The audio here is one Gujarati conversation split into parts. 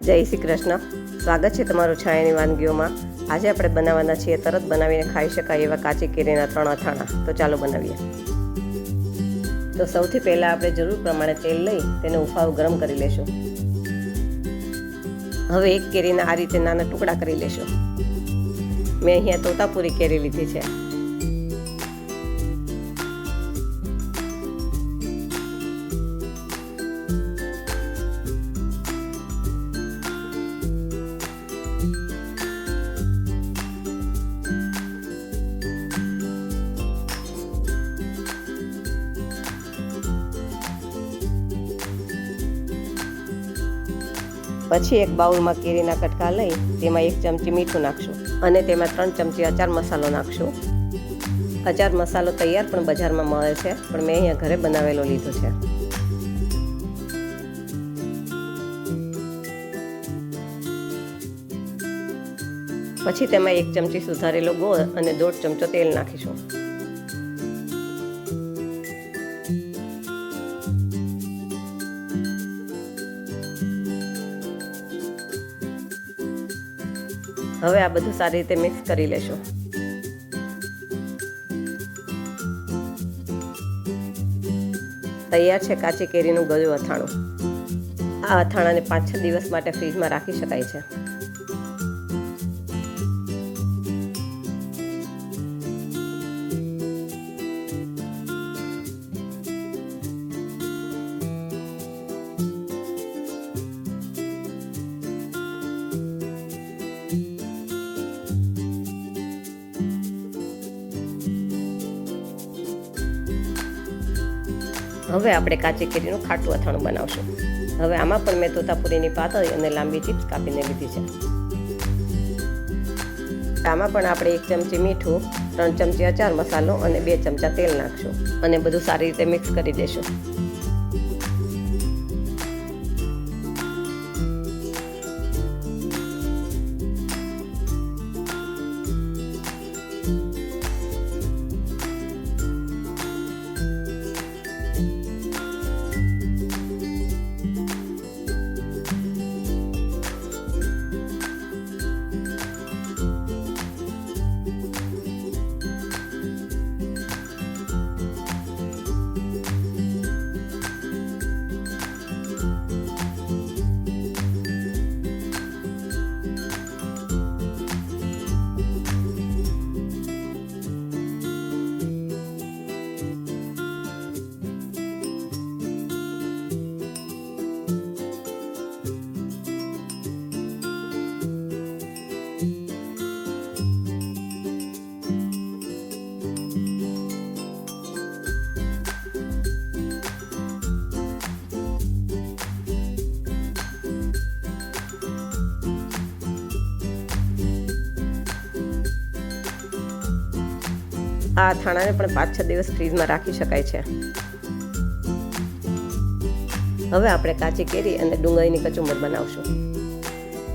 જય શ્રી કૃષ્ણ। સ્વાગત છે તમારું છાયાની વાનગીઓમાં। આજે આપણે બનાવવાના છીએ તરત બનાવીને ખાઈ શકાય એવા કાચી કેરીના 3 અથાણા। તો ચાલો બનાવીએ। તો સૌથી પહેલાં આપણે જરૂર પ્રમાણે તેલ લઈ તેને ઉફાવ ગરમ કરી લેશું। હવે એક કેરીના આ રીતે નાના ટુકડા કરી લેશું। મેં અહીંયા તોતાપુરી કેરી લીધી છે। પછી એક બાઉલમાં કેરીના કટકા લઈ તેમાં 1 ચમચી મીઠું નાખશું અને તેમાં 3 ચમચી અચાર મસાલો નાખશું। અચાર મસાલો તૈયાર પણ બજારમાં મળે છે, પણ મેં અહીંયા ઘરે બનાવેલો લીધો છે। પછી તેમાં 1 ચમચી સુધારેલો ગોળ અને 1.5 ચમચો તેલ નાખીશું। હવે આ બધું સારી રીતે મિક્સ કરી લેશું। તૈયાર છે કાચી કેરીનું ગળ્યું અથાણું। આ અથાણાને 5-6 દિવસ માટે ફ્રીજમાં રાખી શકાય છે। હવે આપણે કાચી કેરીનું ખાટું અથાણું બનાવશું। હવે આમાં પણ મેં તોતાપુરીની પાતળી અને લાંબી ચિપ્સ કાપીને લીધી છે। આમાં પણ આપણે 1 ચમચી મીઠું, 3 ચમચી અચાર મસાલો અને 2 ચમચા તેલ નાખશું અને બધું સારી રીતે મિક્સ કરી દઈશું। આ અથાણાને પણ 5-6 દિવસ ફ્રીજમાં રાખી શકાય છે। હવે આપણે કાચી કેરી અને ડુંગળીની કચુંબર બનાવશું।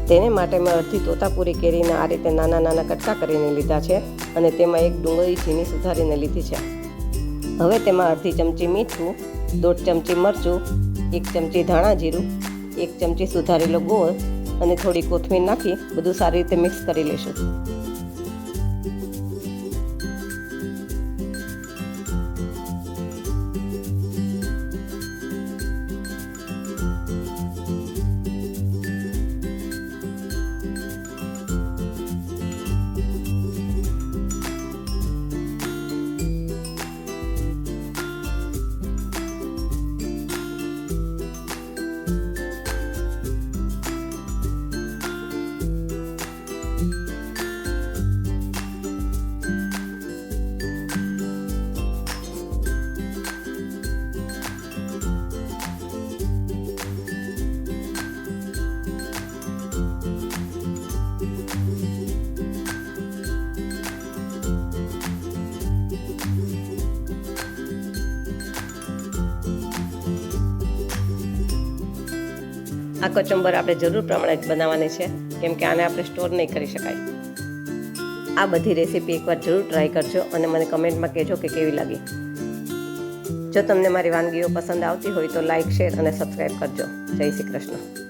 તેને માટે મેં અડધી તોતાપુરી કેરીના આ રીતે નાના નાના કટકા કરીને લીધા છે અને તેમાં 1 ડુંગળી ઝીણી સુધારીને લીધી છે। હવે તેમાં અડધી ચમચી મીઠું, 1.5 ચમચી મરચું, 1 ચમચી ધાણા જીરું, 1 ચમચી સુધારેલો ગોળ અને થોડી કોથમીર નાખી બધું સારી રીતે મિક્સ કરી લઈશું। આ કચુંબર આપણે જરૂર પ્રમાણે જ બનાવવાની છે, કેમ કે આને આપણે સ્ટોર નહીં કરી શકાય। આ બધી રેસીપી એકવાર જરૂર ટ્રાય કરજો અને મને કમેન્ટમાં કહેજો કે કેવી લાગી। જો તમને મારી વાનગીઓ પસંદ આવતી હોય તો લાઇક, શેર અને સબસ્ક્રાઈબ કરજો। જય શ્રી કૃષ્ણ।